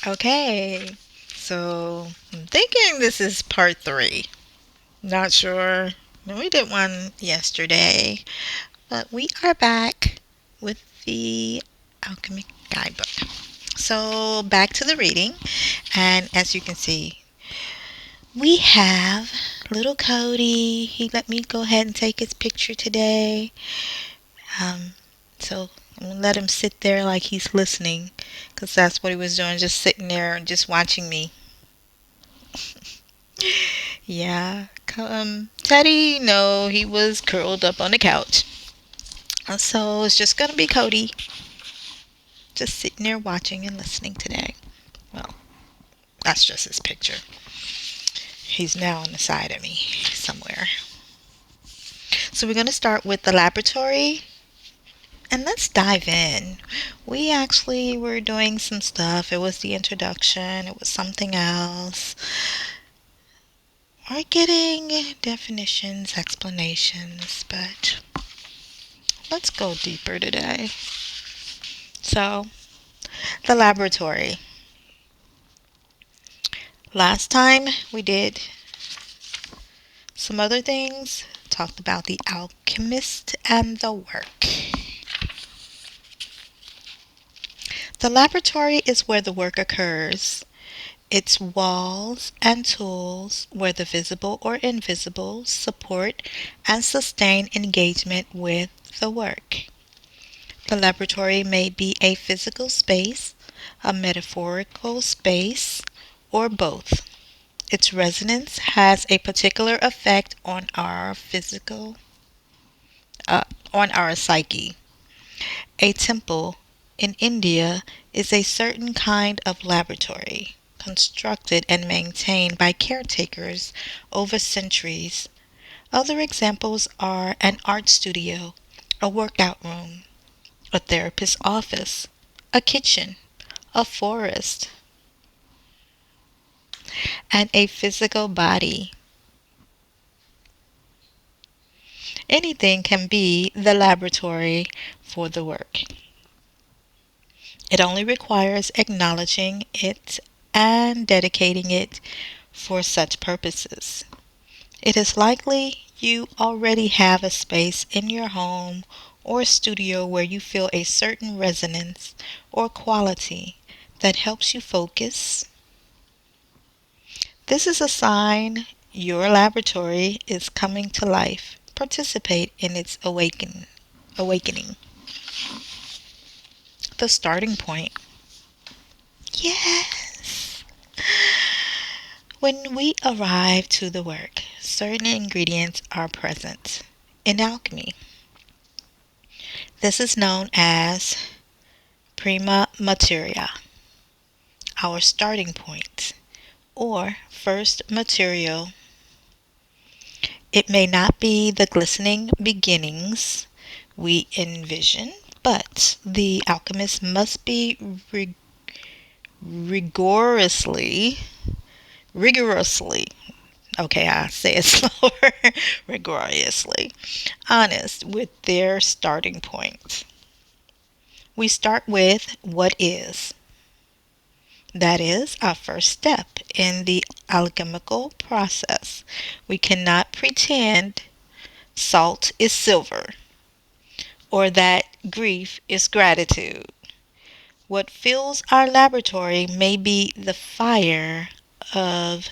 Okay, so I'm thinking this is part three. Not sure. No, we did one yesterday, but we are back with the Alchemy Guidebook. So back to the reading, and as you can see, we have little Cody. He let me go ahead and take his picture today. Um, so I'm gonna let him sit there like he's listening, because that's what he was doing, just sitting there and just watching me. Yeah. Teddy, no, he was curled up on the couch. So it's just gonna be Cody, just sitting there watching and listening today. Well, that's just his picture. He's now on the side of me somewhere. So we're gonna start with the laboratory and let's dive in. We actually were doing some stuff. It was the introduction, it was something else. We're getting definitions, explanations, but let's go deeper today. So, the laboratory. Last time we did some other things, talked about the alchemist and the work. The laboratory is where the work occurs. Its walls and tools, whether visible or invisible, support and sustain engagement with the work. The laboratory may be a physical space, a metaphorical space, or both. Its resonance has a particular effect on our uh, on our psyche. A temple in India is a certain kind of laboratory, constructed and maintained by caretakers over centuries. Other examples are an art studio, a workout room, a therapist's office, a kitchen, a forest, and a physical body. Anything can be the laboratory for the work. It only requires acknowledging it and dedicating it for such purposes. It is likely you already have a space in your home or studio where you feel a certain resonance or quality that helps you focus. This is a sign your laboratory is coming to life. Participate in its awakening. The starting point. Yes. When we arrive to the work, certain ingredients are present. In alchemy, this is known as prima materia, our starting point, or first material. It may not be the glistening beginnings we envision, but the alchemist must be rigorously, rigorously, okay, I say it slower, rigorously honest with their starting point. We start with what is. That is our first step in the alchemical process. We cannot pretend salt is silver or that grief is gratitude. What fills our laboratory may be the fire of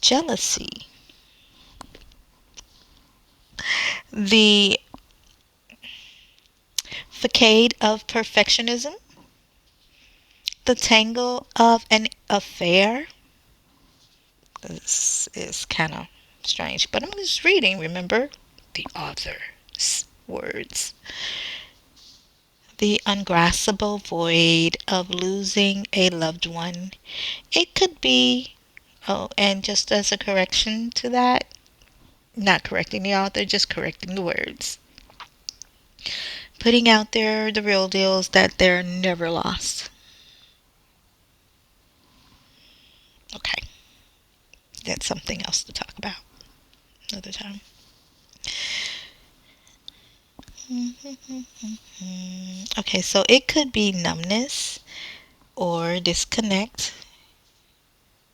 jealousy, the facade of perfectionism, the tangle of an affair. This is kind of strange, but I'm just reading, remember? The author's words. The ungraspable void of losing a loved one. It could be, oh, and just as a correction to that, not correcting the author, just correcting the words. Putting out there the real deals that they're never lost. Okay, that's something else to talk about another time. Okay, so it could be numbness, or disconnect.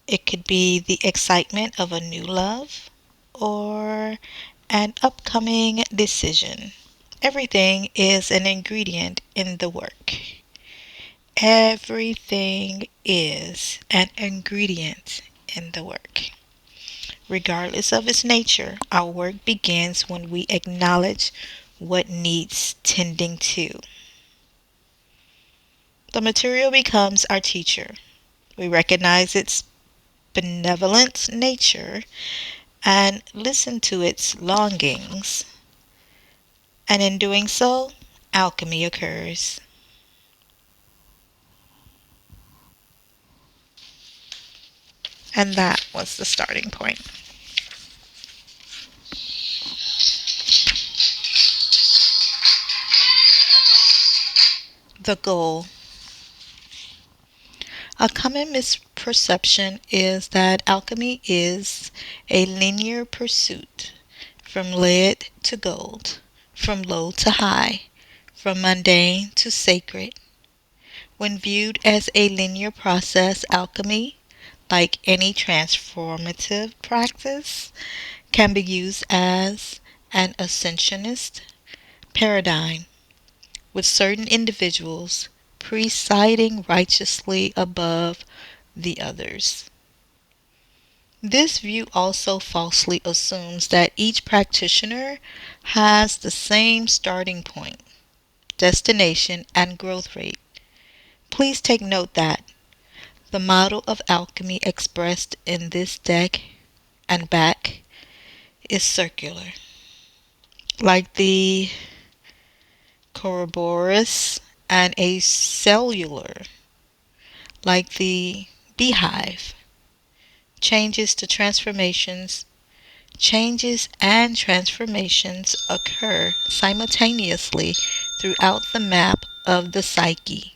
It could be the excitement of a new love or an upcoming decision. Everything is an ingredient in the work. Everything is an ingredient in the work. Regardless of its nature, our work begins when we acknowledge what needs tending to. The material becomes our teacher. We recognize its benevolent nature and listen to its longings, and in doing so, alchemy occurs. And that was the starting point. The goal. A common misperception is that alchemy is a linear pursuit from lead to gold, from low to high, from mundane to sacred. When viewed as a linear process, alchemy, like any transformative practice, can be used as an ascensionist paradigm, with certain individuals presiding righteously above the others. This view also falsely assumes that each practitioner has the same starting point, destination, and growth rate. Please take note that the model of alchemy expressed in this deck and back is circular, like the Ouroboros, and acellular, like the beehive. Changes and transformations occur simultaneously throughout the map of the psyche.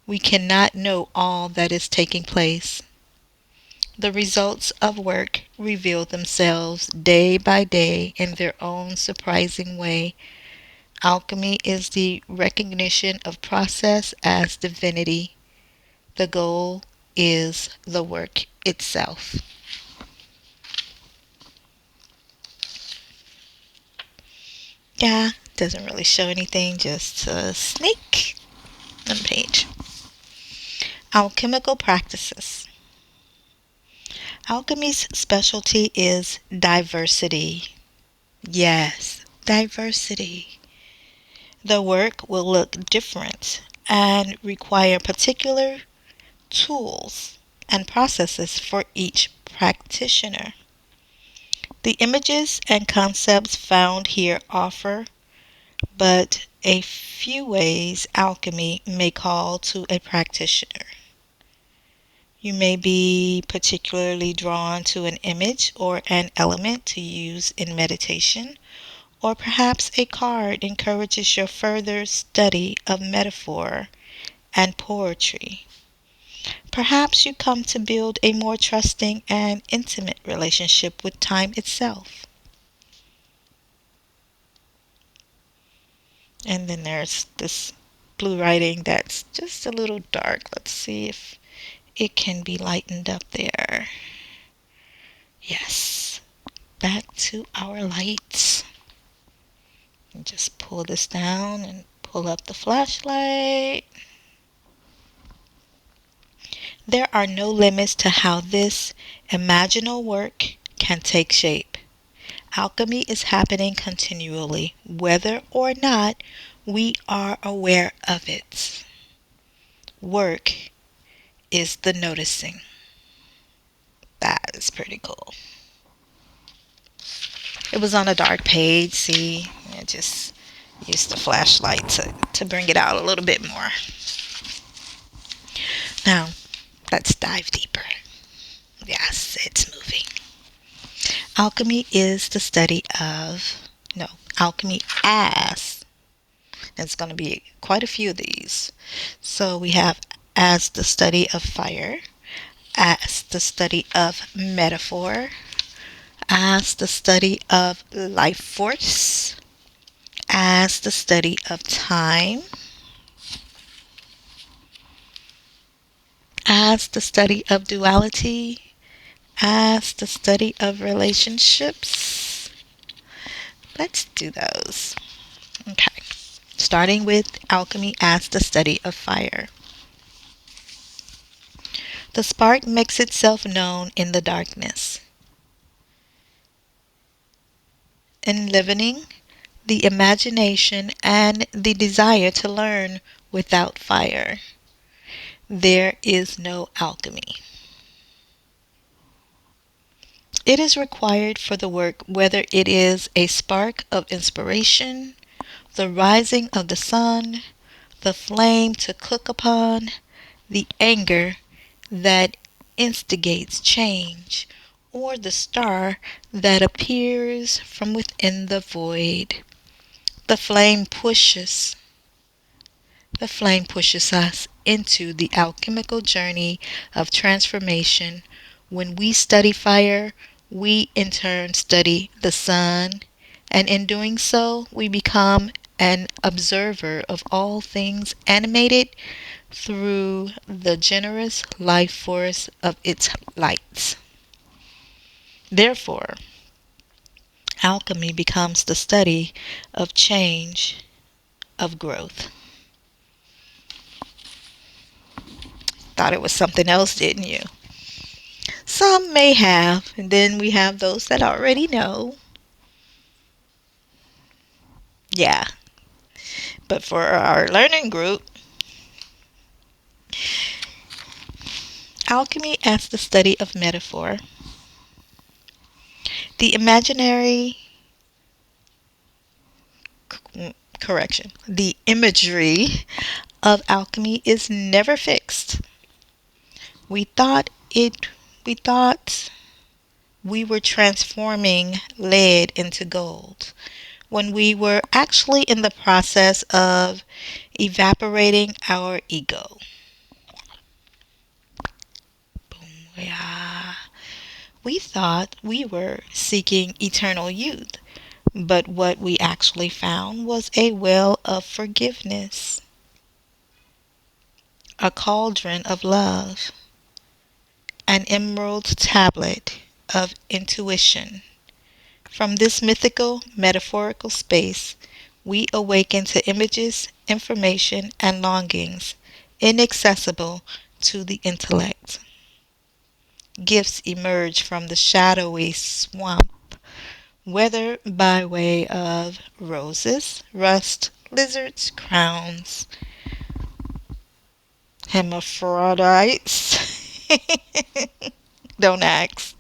We cannot know all that is taking place. The results of work reveal themselves day by day in their own surprising way. Alchemy is the recognition of process as divinity. The goal is the work itself. Yeah, doesn't really show anything, just a snake on the page. Alchemical practices. Alchemy's specialty is diversity. Yes, diversity. The work will look different and require particular tools and processes for each practitioner. The images and concepts found here offer but a few ways alchemy may call to a practitioner. You may be particularly drawn to an image or an element to use in meditation, or perhaps a card encourages your further study of metaphor and poetry. Perhaps you come to build a more trusting and intimate relationship with time itself. And then there's this blue writing that's just a little dark. Let's see if it can be lightened up there. Yes. Back to our lights. And just pull this down and pull up the flashlight. There are no limits to how this imaginal work can take shape. Alchemy is happening continually, whether or not we are aware of it. Work is the noticing. That is pretty cool. It was on a dark page, see? I just used the flashlight to bring it out a little bit more. Now, let's dive deeper. Yes, it's moving. Alchemy is the study of, no, alchemy as, there's going to be quite a few of these. So we have as the study of fire, as the study of metaphor, as the study of life force, as the study of time, as the study of duality, as the study of relationships. Let's do those. Okay. Starting with alchemy as the study of fire. The spark makes itself known in the darkness, enlivening the imagination and the desire to learn. Without fire, there is no alchemy. It is required for the work, whether it is a spark of inspiration, the rising of the sun, the flame to cook upon, the anger that instigates change, or the star that appears from within the void. The flame pushes the flame pushes us into the alchemical journey of transformation. When we study fire, we in turn study the sun, and in doing so, we become an observer of all things animated through the generous life force of its lights. Therefore, alchemy becomes the study of change, of growth. Thought it was something else, didn't you? Some may have, and then we have those that already know. Yeah, but for our learning group, alchemy as the study of metaphor. The imaginary correction. The imagery of alchemy is never fixed. We thought it we thought we were transforming lead into gold when we were actually in the process of evaporating our ego. Yeah. We thought we were seeking eternal youth, but what we actually found was a well of forgiveness, a cauldron of love, an emerald tablet of intuition. From this mythical, metaphorical space, we awaken to images, information, and longings inaccessible to the intellect. Gifts emerge from the shadowy swamp, whether by way of roses, rust, lizards, crowns, hermaphrodites. Don't ask.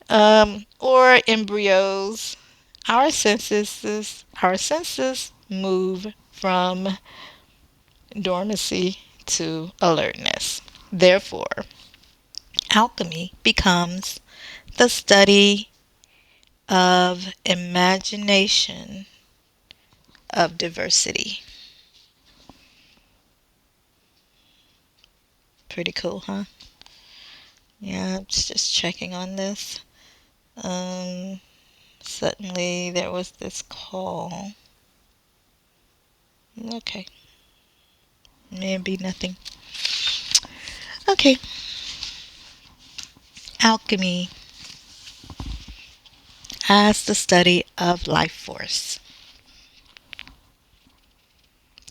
Or embryos. Our senses move from dormancy to alertness. Therefore, alchemy becomes the study of imagination of diversity. Pretty cool, huh? Yeah, I'm just checking on this. Um, Suddenly there was this call. Okay, maybe nothing. Okay, alchemy as the study of life force.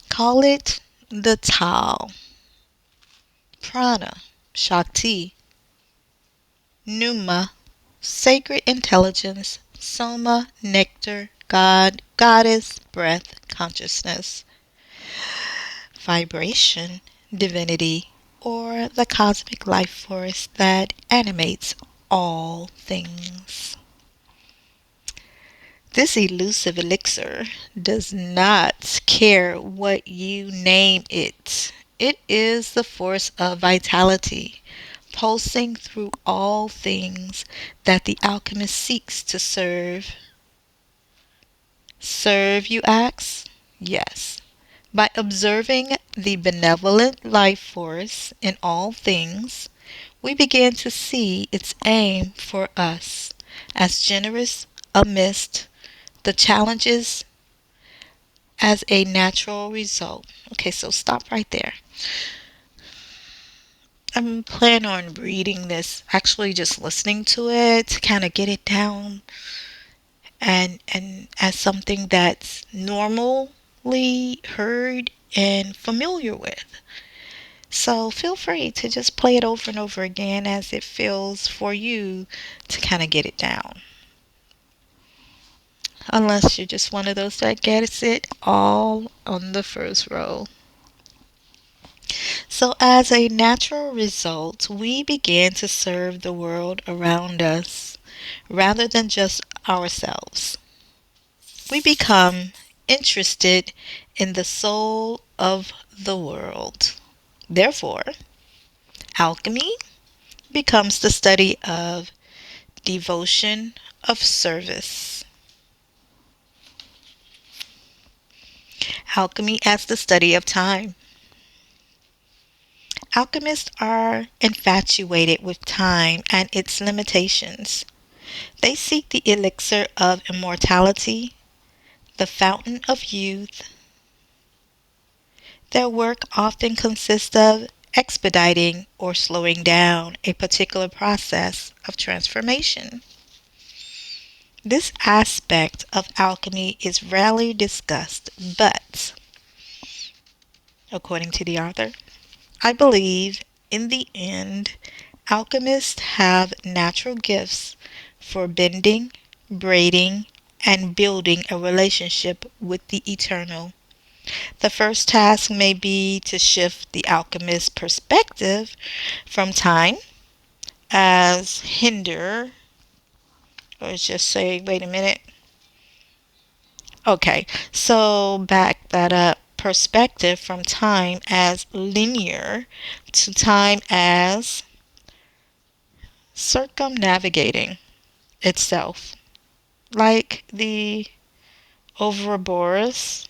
Call it the Tao, Prana, Shakti, Pneuma, sacred intelligence, Soma, nectar, God, goddess, breath, consciousness, vibration, divinity, or the cosmic life force that animates all things. This elusive elixir does not care what you name it. It is the force of vitality, pulsing through all things that the alchemist seeks to serve. Serve, you ask? Yes. By observing the benevolent life force in all things, we begin to see its aim for us as generous amidst the challenges as a natural result. Okay, so stop right there. I'm planning on reading this, actually just listening to it to kind of get it down and as something that's normally heard and familiar with. So feel free to just play it over and over again as it feels for you to kind of get it down. Unless you're just one of those that gets it all on the first row. So, as a natural result, we begin to serve the world around us rather than just ourselves. We become interested in the soul of the world. Therefore, alchemy becomes the study of devotion, of service. Alchemy as the study of time. Alchemists are infatuated with time and its limitations. They seek the elixir of immortality, the fountain of youth. Their work often consists of expediting or slowing down a particular process of transformation. This aspect of alchemy is rarely discussed, but, according to the author, I believe in the end, alchemists have natural gifts for bending, braiding, and building a relationship with the eternal. The first task may be to shift the alchemist's perspective from time as hinder, or just say, wait a minute. Okay, so back that up. Perspective from time as linear to time as circumnavigating itself. Like the Ouroboros,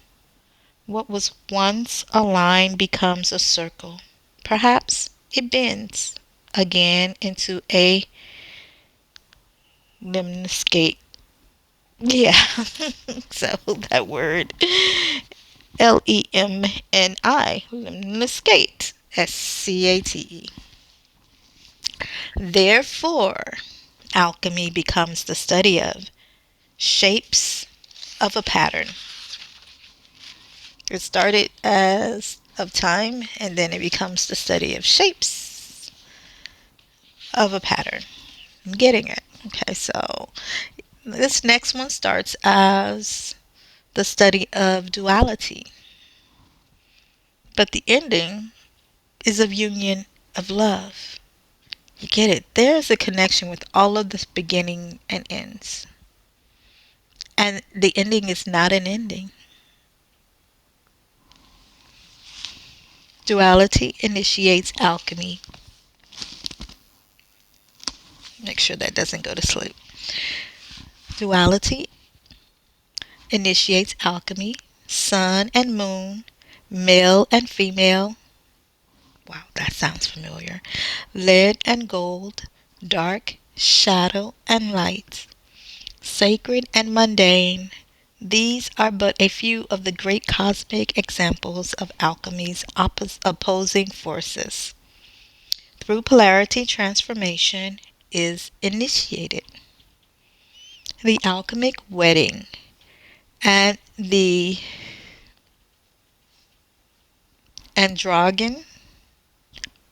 what was once a line becomes a circle. Perhaps it bends again into a lemniscate. Yeah, so that word Lemni, lemniscate, Scate. Therefore, alchemy becomes the study of shapes of a pattern. It started as of time and then it becomes the study of shapes of a pattern. I'm getting it. Okay, so this next one starts as the study of duality, but the ending is of union of love. You get it? There's a connection with all of this beginning and ends. And the ending is not an ending. Duality initiates alchemy. Make sure that doesn't go to sleep. Duality initiates alchemy. Sun and moon, male and female. Wow, that sounds familiar. Lead and gold, dark, shadow, and light. Sacred and mundane. These are but a few of the great cosmic examples of alchemy's opposing forces. Through polarity transformation is initiated the alchemic wedding and the androgen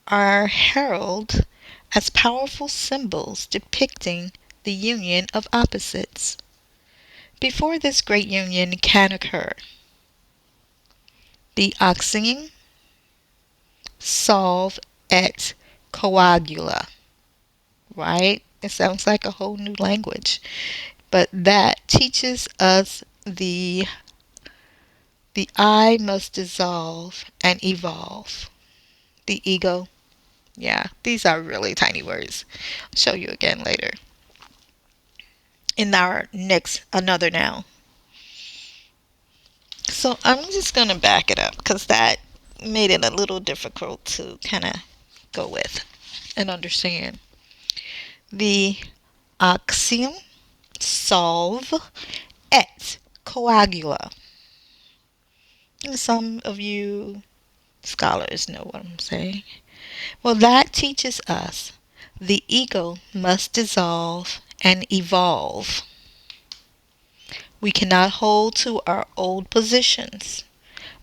are heralded as powerful symbols depicting the union of opposites. Before this great union can occur, the oxime solve et coagula, right? It sounds like a whole new language, but that teaches us the I must dissolve and evolve. The ego. Yeah, these are really tiny words. I'll show you again later. In our next, another now. So I'm just going to back it up because that made it a little difficult to kind of go with and understand. The axiom solve et coagula. And some of you scholars know what I'm saying. Well, that teaches us the ego must dissolve and evolve. We cannot hold to our old positions.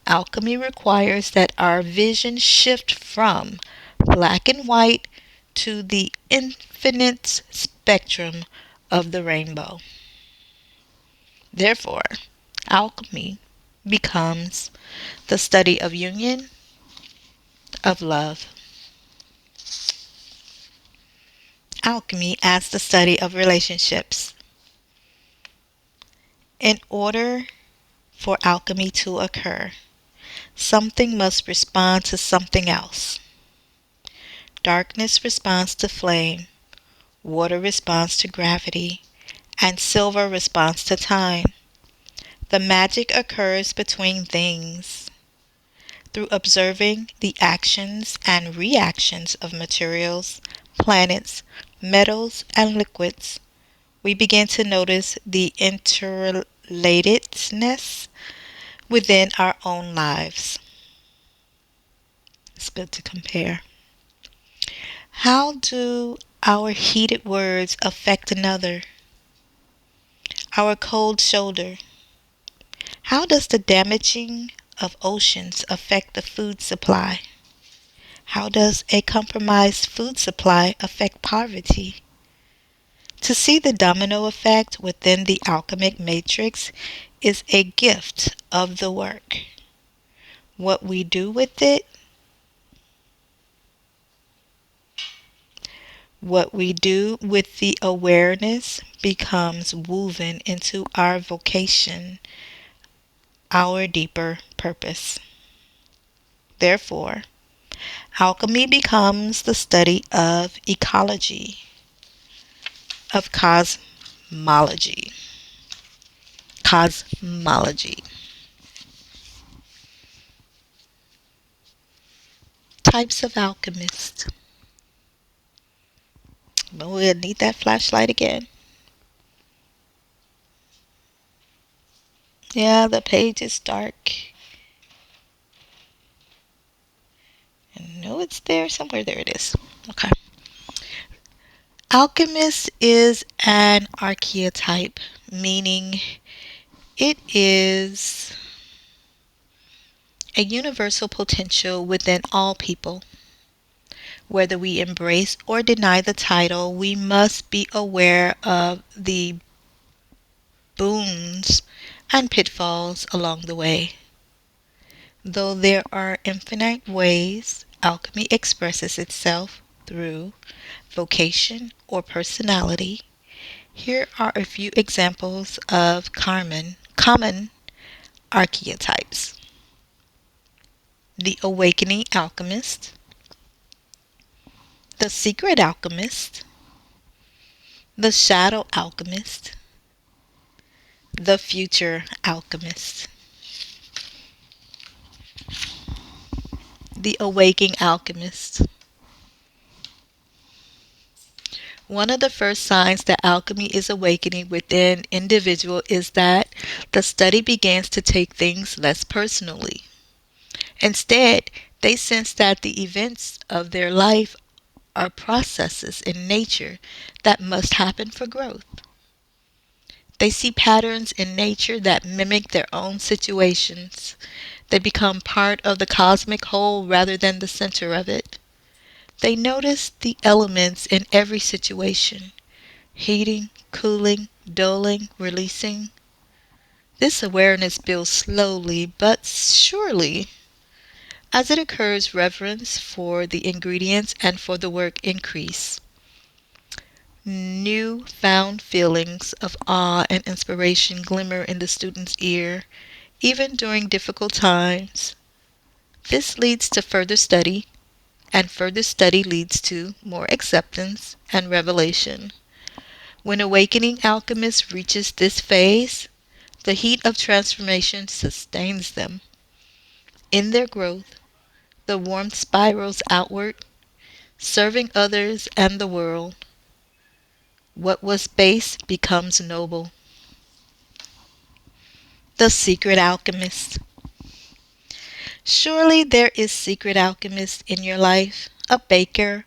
Alchemy requires that our vision shift from black and white to the infinite spectrum of the rainbow. Therefore, alchemy becomes the study of union, of love. Alchemy as the study of relationships. In order for alchemy to occur, something must respond to something else. Darkness responds to flame, water responds to gravity, and silver responds to time. The magic occurs between things. Through observing the actions and reactions of materials, planets, metals, and liquids, we begin to notice the interrelatedness within our own lives. It's good to compare. How do our heated words affect another? Our cold shoulder. How does the damaging of oceans affect the food supply? How does a compromised food supply affect poverty? To see the domino effect within the alchemic matrix is a gift of the work. What we do with it, what we do with the awareness becomes woven into our vocation, our deeper purpose. Therefore, alchemy becomes the study of ecology, of cosmology. Cosmology. Types of alchemists. But we'll need that flashlight again. Yeah, the page is dark. I know it's there somewhere. There it is. Okay. Alchemist is an archetype, meaning it is a universal potential within all people. Whether we embrace or deny the title, we must be aware of the boons and pitfalls along the way. Though there are infinite ways alchemy expresses itself through vocation or personality, here are a few examples of common archetypes. The awakening alchemist, the secret alchemist, the shadow alchemist, the future alchemist. The awakening alchemist. One of the first signs that alchemy is awakening within individual is that the study begins to take things less personally. Instead, they sense that the events of their life are processes in nature that must happen for growth. They see patterns in nature that mimic their own situations. They become part of the cosmic whole rather than the center of it. They notice the elements in every situation: heating, cooling, dulling, releasing. This awareness builds slowly but surely. As it occurs, reverence for the ingredients and for the work increase. New found feelings of awe and inspiration glimmer in the student's ear, even during difficult times. This leads to further study, and further study leads to more acceptance and revelation. When awakening alchemist reaches this phase, the heat of transformation sustains them. In their growth, the warmth spirals outward, serving others and the world. What was base becomes noble. The secret alchemist. Surely there is secret alchemist in your life. A baker.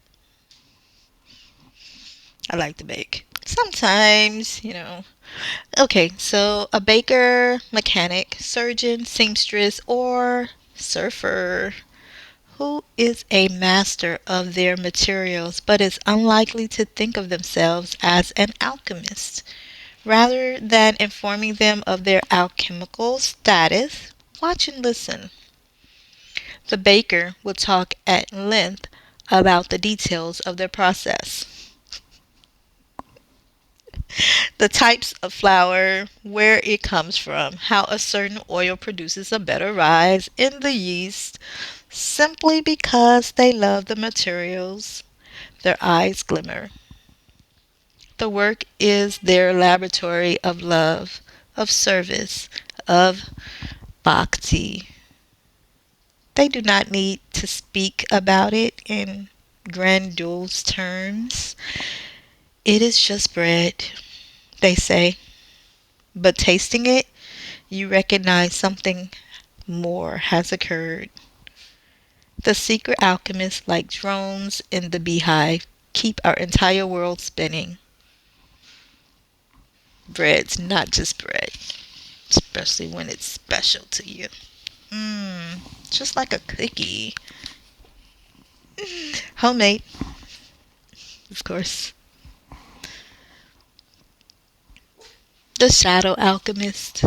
I like to bake. Sometimes. Okay, so a baker, mechanic, surgeon, seamstress, or surfer who is a master of their materials but is unlikely to think of themselves as an alchemist. Rather than informing them of their alchemical status, watch and listen. The baker will talk at length about the details of their process. The types of flour, where it comes from, how a certain oil produces a better rise in the yeast, simply because they love the materials. Their eyes glimmer. The work is their laboratory of love, of service, of bhakti. They do not need to speak about it in grandiose terms. It is just bread, they say, but tasting it, you recognize something more has occurred. The secret alchemists, like drones in the beehive, keep our entire world spinning. Bread's not just bread, especially when it's special to you. Just like a cookie. Homemade, of course. The shadow alchemist.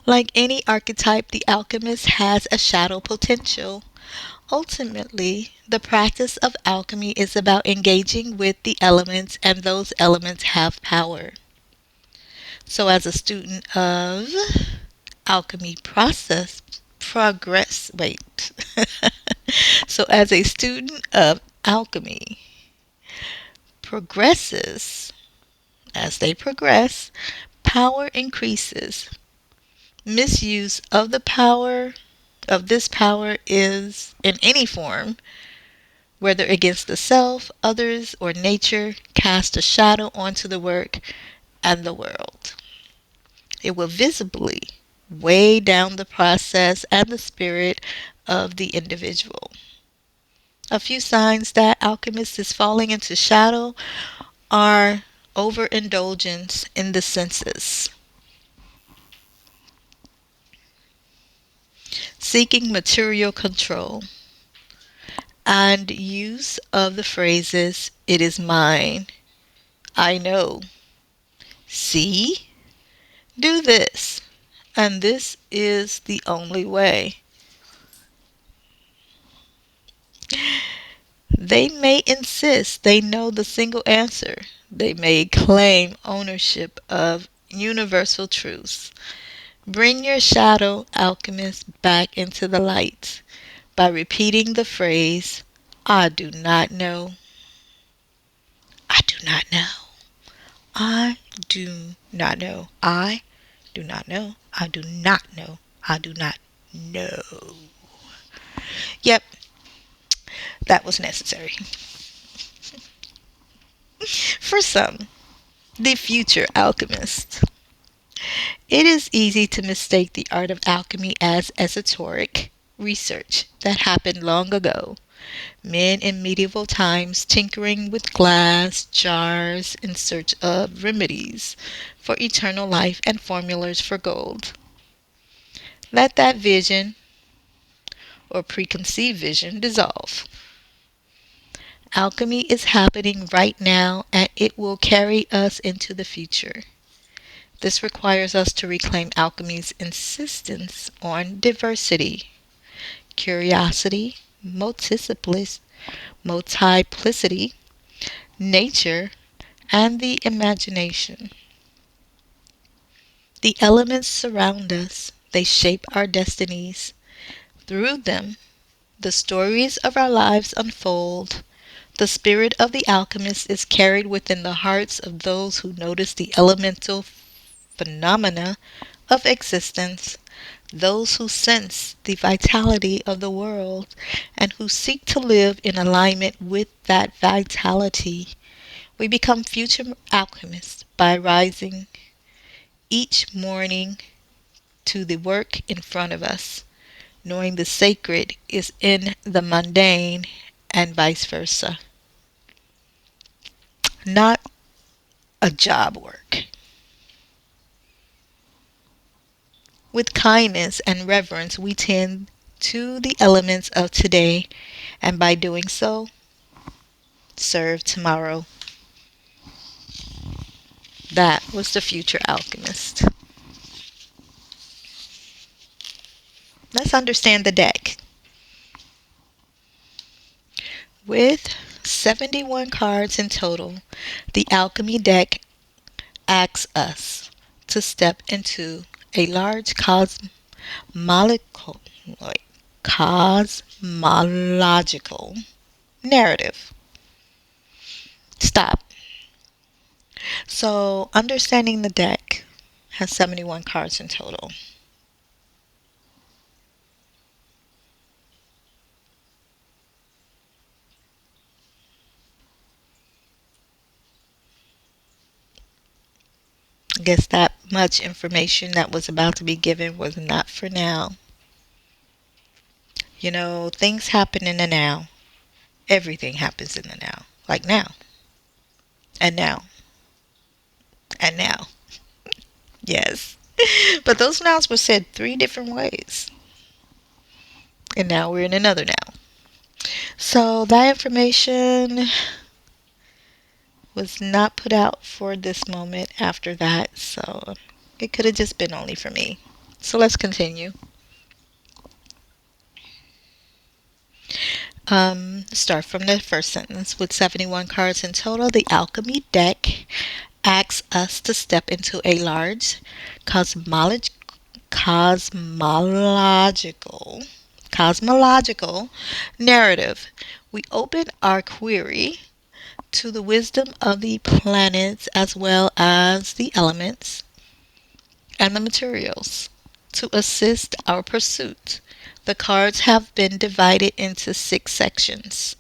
Like any archetype, the alchemist has a shadow potential. Ultimately, the practice of alchemy is about engaging with the elements, and those elements have power. So, as a student of alchemy process, progress, wait. So, as a student of alchemy progresses, as they progress, power increases. Misuse of the power of this power is in any form, whether against the self, others, or nature, cast a shadow onto the work and the world. It will visibly weigh down the process and the spirit of the individual. A few signs that alchemist is falling into shadow are overindulgence in the senses, seeking material control, and use of the phrases, "it is mine," "I know," "see," "do this," and "this is the only way." They may insist they know the single answer. They may claim ownership of universal truths. Bring your shadow alchemist back into the light by repeating the phrase, "I do not know." I do not know. I do not know. I do not know. I do not know. I do not know. Yep, that was necessary. For some, the future alchemist. It is easy to mistake the art of alchemy as esoteric research that happened long ago. Men in medieval times tinkering with glass jars in search of remedies for eternal life and formulas for gold. Let that vision or preconceived vision dissolve. Alchemy is happening right now, and it will carry us into the future. This requires us to reclaim alchemy's insistence on diversity, curiosity, multiplicity, nature, and the imagination. The elements surround us. They shape our destinies. Through them, the stories of our lives unfold. The spirit of the alchemist is carried within the hearts of those who notice the elemental phenomena of existence, those who sense the vitality of the world, and who seek to live in alignment with that vitality. We become future alchemists by rising each morning to the work in front of us, knowing the sacred is in the mundane and vice versa. Not a job work. With kindness and reverence, we tend to the elements of today, and by doing so, serve tomorrow. That was the future alchemist. Let's understand the deck. With 71 cards in total, the alchemy deck asks us to step into a large like, cosmological narrative. Stop. So, understanding the deck has 71 cards in total. I guess that much information that was about to be given was not for now. You know, things happen in the now. Everything happens in the now. Like now. And now. And now. Yes. But those nows were said three different ways. And now we're in another now. So that information was not put out for this moment after that. So it could have just been only for me. So let's continue. Start from the first sentence. With 71 cards in total, the alchemy deck asks us to step into a large cosmological cosmological narrative. We open our query to the wisdom of the planets as well as the elements and the materials to assist our pursuit. The cards have been divided into 6 sections,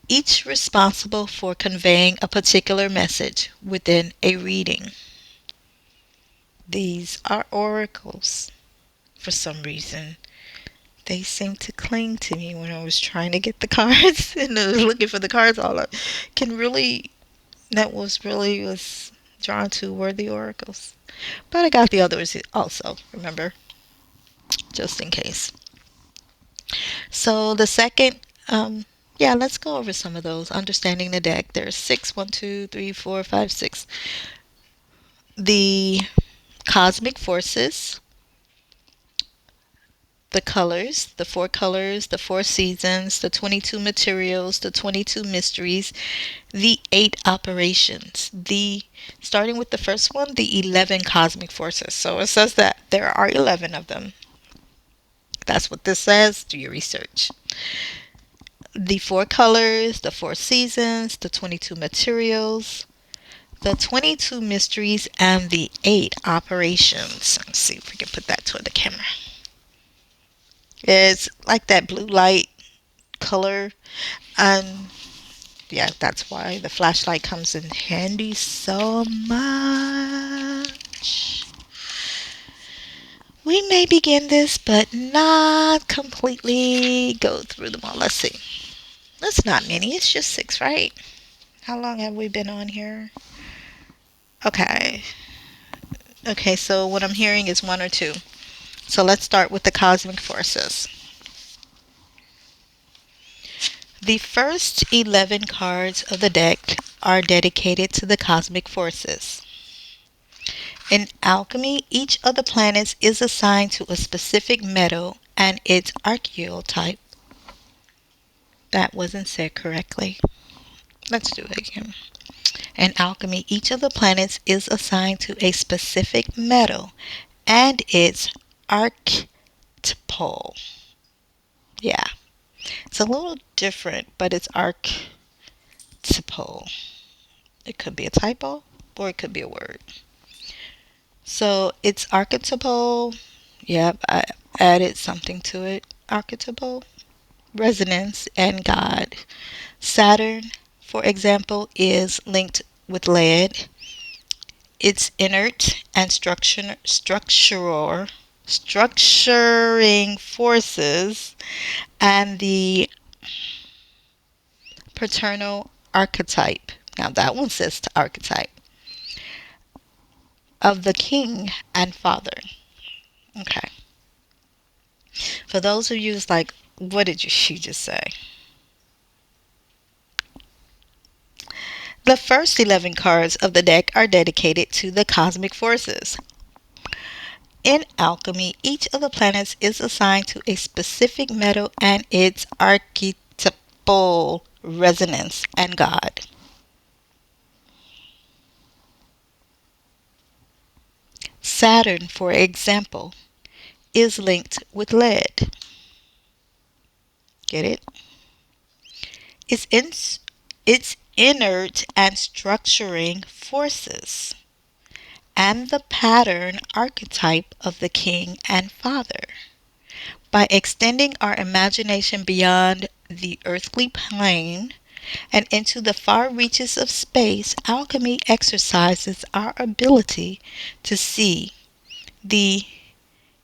each responsible for conveying a particular message within a reading. These are oracles. For some reason, they seemed to cling to me when I was trying to get the cards and I was looking for the cards. All I can really, that was drawn to were the oracles. But I got the others also, remember, just in case. So the second, let's go over some of those. Understanding the deck. There's six. 1, 2, 3, 4, 5, 6. The cosmic forces, the colors, the 4 colors, the 4 seasons, the 22 materials, the 22 mysteries, the 8 operations. The starting with the first one, the 11 cosmic forces. So it says that there are 11 of them. That's what this says. Do your research. The 4 colors, the 4 seasons, the 22 materials, the 22 mysteries, and the 8 operations. Let's see if we can put that toward the camera. It's like that blue light color, and yeah, that's why the flashlight comes in handy so much. We may begin this, but not completely go through them all. Let's see. That's not many. It's just 6, right? How long have we been on here? Okay. Okay, so what I'm hearing is 1 or 2. So let's start with the cosmic forces. The first 11 cards of the deck are dedicated to the cosmic forces. In alchemy, each of the planets is assigned to a specific metal and its archetype. That wasn't said correctly. Let's do it again. In alchemy, each of the planets is assigned to a specific metal and its archetypal. Yeah, it's a little different, but it's archetypal. It could be a typo or it could be a word. So it's archetypal. Yep, I added something to it. Archetypal, resonance, and God. Saturn, for example, is linked with lead. Its inert and structuring forces and the paternal archetype. Now that one says to archetype of the king and father. Okay. For those of you who's like, what did she just say? The first 11 cards of the deck are dedicated to the cosmic forces. In alchemy, each of the planets is assigned to a specific metal and its archetypal resonance and god. Saturn, for example, is linked with lead. Get it? Its inert and structuring forces, and the pattern archetype of the king and father. By extending our imagination beyond the earthly plane and into the far reaches of space, alchemy exercises our ability to see the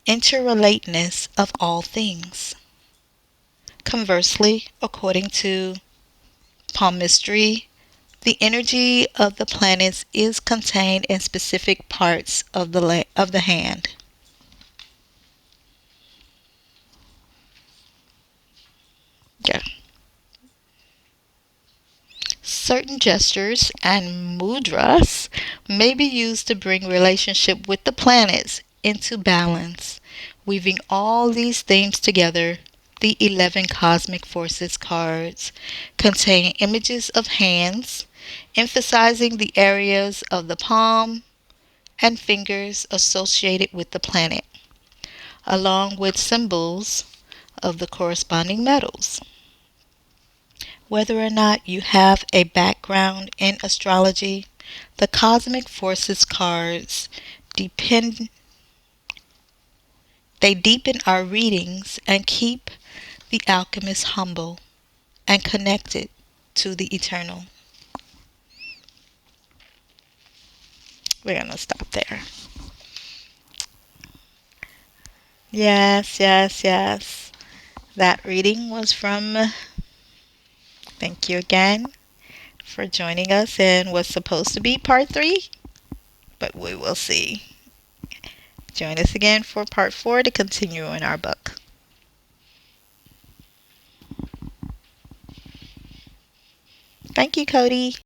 interrelatedness of all things. Conversely, according to palmistry, the energy of the planets is contained in specific parts of the hand. Okay. Certain gestures and mudras may be used to bring relationship with the planets into balance. Weaving all these themes together, the 11 Cosmic Forces cards contain images of hands, emphasizing the areas of the palm and fingers associated with the planet, along with symbols of the corresponding metals. Whether or not you have a background in astrology, the Cosmic Forces cards depend they deepen our readings and keep the alchemist humble and connected to the eternal. We're going to stop there. Yes, yes, yes. That reading was from, thank you again for joining us in what's supposed to be part 3, but we will see. Join us again for part 4 to continue in our book. Thank you, Cody.